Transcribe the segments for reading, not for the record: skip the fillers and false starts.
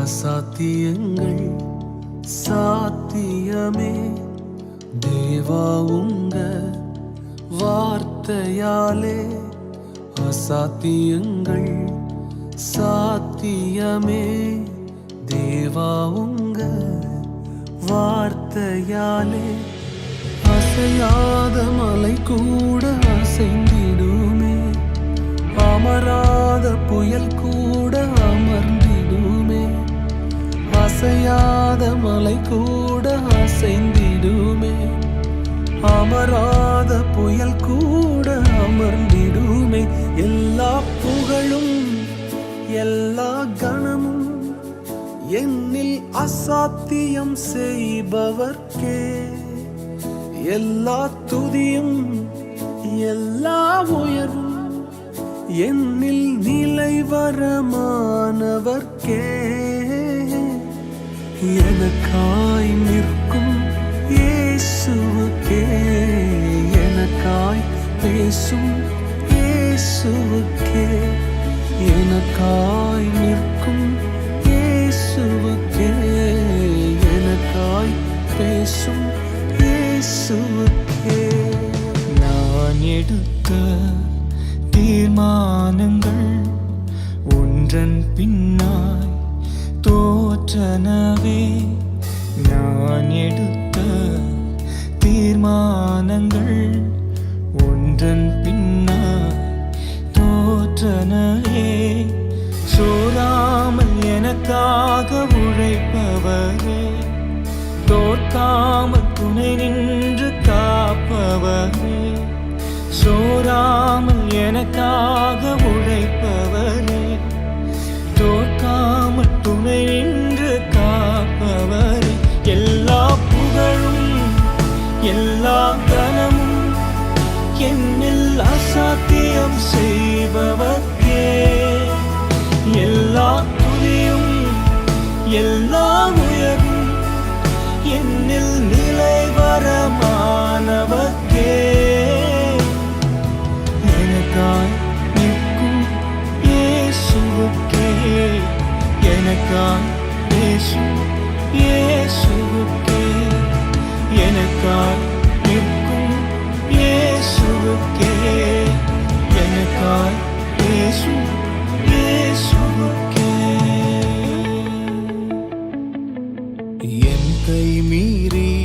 அசாத்தியங்கள் சாத்தியமே. தேவா உங்க வார்த்தையாலே அசாத்தியங்கள் சாத்தியமே. தேவா உங்க வார்த்தையாலே அசையாத மலை கூட அசைந்திடுமே. அமராத புயல் கூட அமர்ந்திடுமே. அசையாத மலை கூட அசைந்திடுமே. அமராத புயல் கூட அமர்ந்திடுமே. எல்லா புகழும் எல்லா கணமும் என்னில் அசாத்தியம் செய்பவர்க்கே. எல்லா துதியும் எல்லா உயர்வும் என்னில் நிலைவரமானவர்க்கே. எனக்காய் நிற்கும் இயேசுவுக்கே, எனக்காய் பேசும் இயேசுவுக்கே, எனக்காய் நிற்கும் இயேசுவுக்கே, எனக்காய் பேசும் இயேசுவுக்கே. நான் எடுத்த தீர்மானங்கள் ஒன்றன் பின்னாய் தோற்றனவே. நான் எடுத்த தீர்மானங்கள் ஒன்றன் பின்னாய் தோற்றனவே. சோராமல் எனக்காக உழைப்பவரே, தோற்காமல் துணை நின்று காப்பவரே. சோராமல் எனக்காக உழைப்பவரே, தோற்காமல் துணை நின்று காப்பவரே. எல்லா புகழும் எல்லா கனமும் என்னில் அசாத்தியம் செய்பவர்க்கே. எல்லா துதியும் எல்லா உயர்வும் என்னில் நிலைவரமானவர்க்கே. எனக்காய் நிற்கும் இயேசுவுக்கே, எனக்காய் பேசும் இயேசுவுக்கே, எனக்காய் நிற்கும் இயேசுவுக்கே, எனக்காய் பேசும் இயேசுவுக்கே. என் கை மீறி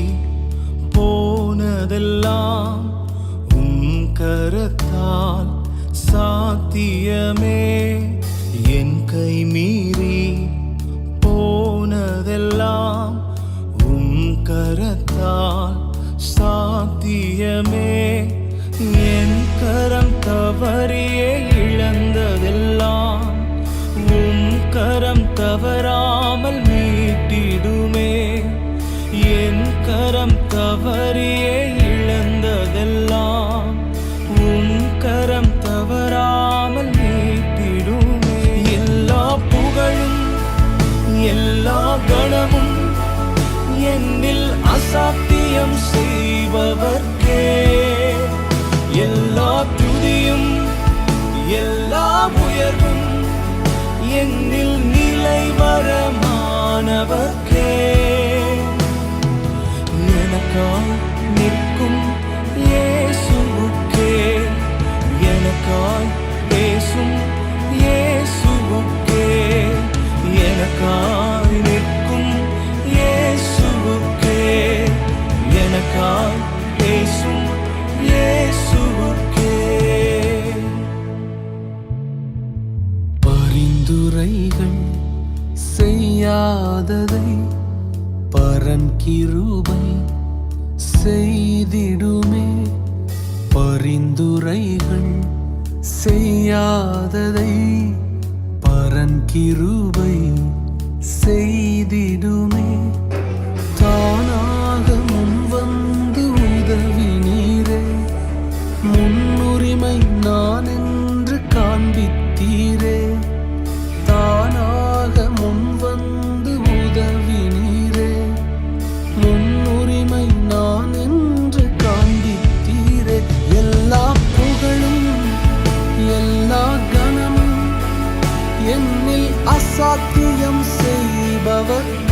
போனதெல்லாம் கரத்தால் சாத்தியமே. என் கை மீறி போனதெல்லாம் கரத்தால் சாத்தியமே. என் கரம் தவறியே இழந்ததெல்லாம் கரம் தவறாமல் மீட்டிடுமே. என் கரம் தவறியே இழந்ததெல்லாம் கரம் தவறாமல் மீட்டிடுமே. எல்லா புகழும் எல்லா கணமும் என்னில் அசாத்தியம் செய்பவர்க்கே. எல்லா துதியும் எல்லா உயர்வும் என்னில் நிலைவரமானவர்க்கே. எனக்காய் நிற்கும் இயேசுவுக்கே, எனக்காய் பேசும் இயேசுவுக்கே, எனக்காய் நிற்கும் இயேசுவுக்கே, எனக்காய் பேசும் இயேசுவுக்கே. பரிந்துரைகள் செய்யாததை பரன் கிருபை செய்திடுமே. பரிந்துரைகள் செய்யாததை பரன் கிருபை செய்திடுமே. தானாக முன்வந்து உதவினீரே, முன்னுரிமை நான் என்று காண்பித்தீரே. தானாக முன்வந்து உதவினீரே, முன்னுரிமை நான் என்று காண்பித்தீரே. எல்லா புகழும் எல்லா கணமும் என்னில் அசாத்தியம் செய் அனுபவத்தை